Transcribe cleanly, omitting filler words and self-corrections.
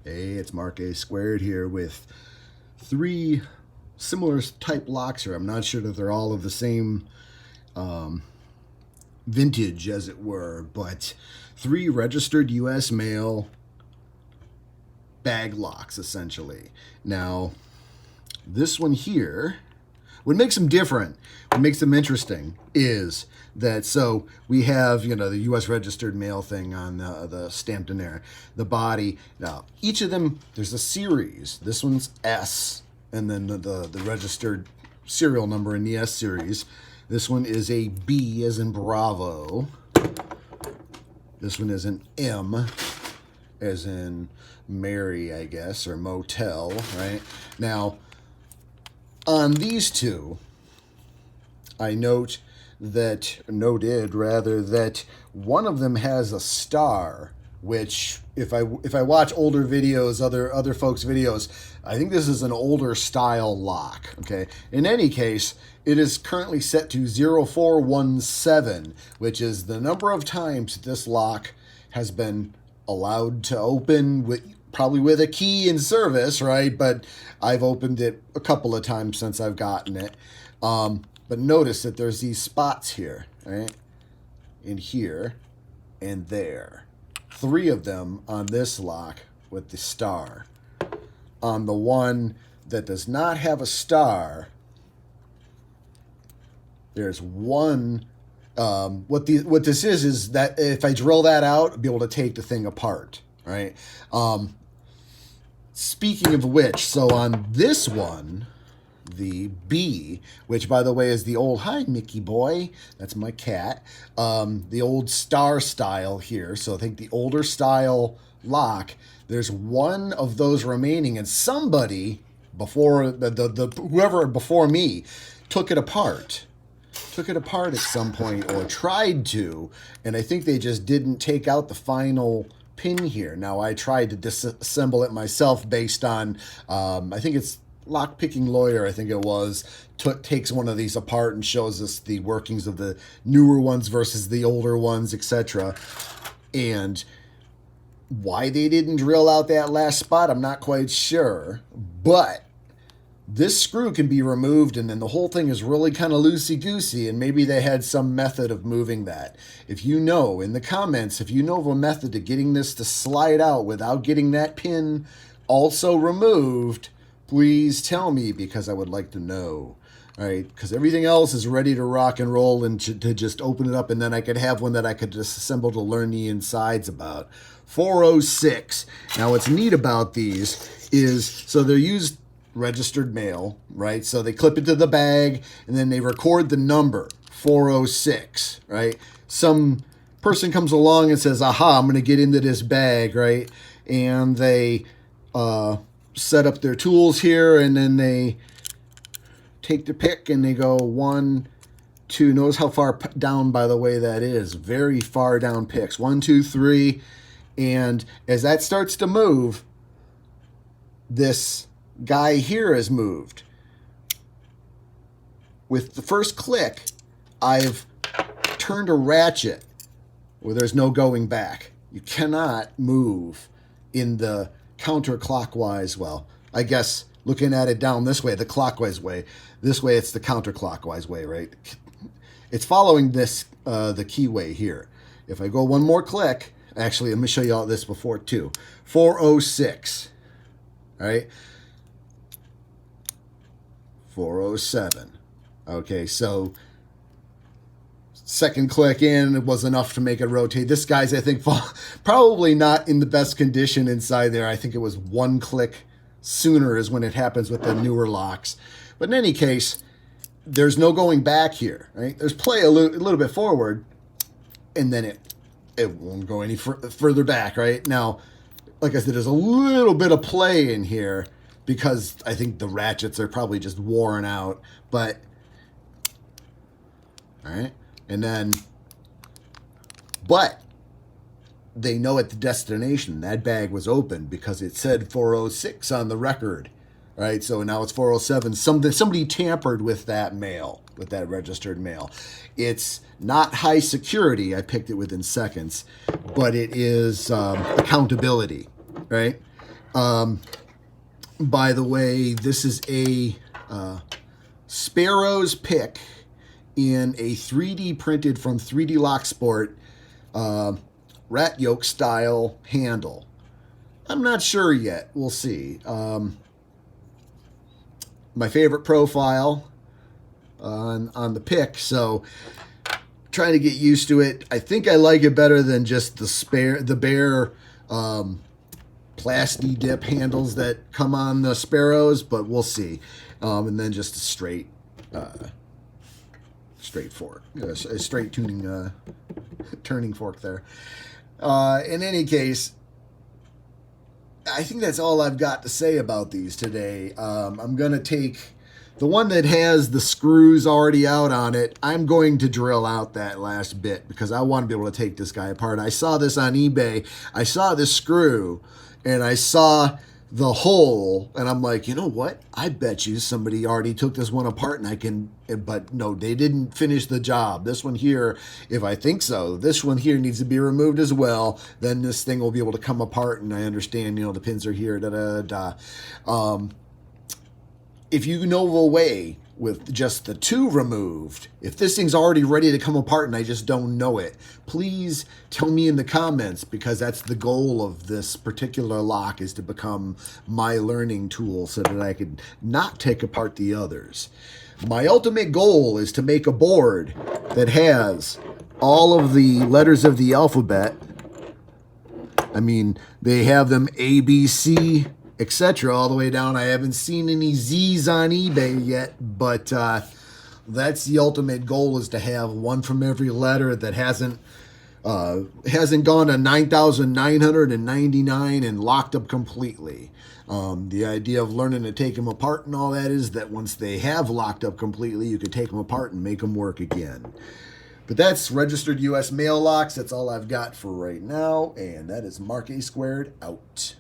Hey, it's Mark A Squared here with three similar type locks here. I'm not sure that they're all of the same vintage, as it were, but three registered U.S. mail bag locks, essentially. Now, this one here, what makes them different, what makes them interesting is that, so we have, the U.S. registered mail thing on the stamped in there, the body. Now, each of them, there's a series. This one's S, and then the registered serial number in the S series. This one is a B as in Bravo. This one is an M as in Mary, I guess, or motel, right? Now, on these two, I noted that one of them has a star, which if I watch older videos, other folks' videos, I think this is an older style lock. Okay. In any case, it is currently set to 0417, which is the number of times this lock has been allowed to open probably with a key in service, right? But I've opened it a couple of times since I've gotten it. But notice that there's these spots here, right? In here and there. Three of them on this lock with the star. On the one that does not have a star, there's one. What this is that if I drill that out, I'll be able to take the thing apart, right? Speaking of which, so on this one, the B, which by the way is the old, hi Mickey boy, that's my cat, the old star style here. So I think the older style lock, there's one of those remaining, and somebody before whoever before me took it apart at some point, or tried to, and I think they just didn't take out the final pin here. Now, I tried to disassemble it myself based on, I think it's Lockpicking Lawyer, I think it was, takes one of these apart and shows us the workings of the newer ones versus the older ones, etc. And why they didn't drill out that last spot, I'm not quite sure, but this screw can be removed, and then the whole thing is really kind of loosey-goosey, and maybe they had some method of moving that. If you know, in the comments, if you know of a method to getting this to slide out without getting that pin also removed, please tell me, because I would like to know. All right, because everything else is ready to rock and roll and to just open it up, and then I could have one that I could disassemble to learn the insides about. 406. Now, what's neat about these is, so they're used registered mail, right? So they clip it to the bag and then they record the number 406, right? Some person comes along and says, aha, I'm going to get into this bag, right? And they set up their tools here, and then they take the pick and they go 1, 2. Notice how far down, by the way, that is. Very far down picks. 1, 2, 3. And as that starts to move, this guy here has moved. With the first click, I've turned a ratchet where there's no going back. You cannot move in the counterclockwise, well, I guess looking at it down this way, the clockwise way. This way it's the counterclockwise way, right? It's following this, the keyway here. If I go one more click, actually, let me show you all this before too. 406, all right? 407. Okay, so second click in, it was enough to make it rotate. This guy's, I think, probably not in the best condition inside there. I think it was one click sooner is when it happens with the newer locks. But in any case, there's no going back here, right? There's play a little bit forward, and then it won't go any further back, right? Now, like I said, there's a little bit of play in here, because I think the ratchets are probably just worn out, but, all right, and then, but they know at the destination that bag was open because it said 406 on the record, right? So now it's 407. Somebody tampered with that mail, with that registered mail. It's not high security. I picked it within seconds, but it is accountability, right? By the way, this is a Sparrow's pick in a 3D printed from 3D Lock Sport rat yoke style handle. I'm not sure yet. We'll see. My favorite profile on the pick, so trying to get used to it. I think I like it better than just the bare plasti dip handles that come on the Sparrows, but we'll see. And then just a straight fork, a straight turning fork there. In any case, I think that's all I've got to say about these today. I'm going to take the one that has the screws already out on it. I'm going to drill out that last bit because I want to be able to take this guy apart. I saw this on eBay. I saw this screw and I saw the hole and I'm like, you know what? I bet you somebody already took this one apart and I can, but no, they didn't finish the job. This one here, if I think so, this one here needs to be removed as well. Then this thing will be able to come apart and I understand, you know, the pins are here, if you know of a way with just the two removed, if this thing's already ready to come apart and I just don't know it, please tell me in the comments, because that's the goal of this particular lock, is to become my learning tool so that I could not take apart the others. My ultimate goal is to make a board that has all of the letters of the alphabet. I mean, they have them A, B, C, etc. all the way down. I haven't seen any Z's on eBay yet, but that's the ultimate goal, is to have one from every letter that hasn't gone to 9,999 and locked up completely. The idea of learning to take them apart and all that is that once they have locked up completely, you can take them apart and make them work again. But that's registered U.S. mail locks. That's all I've got for right now, and that is Mark A Squared out.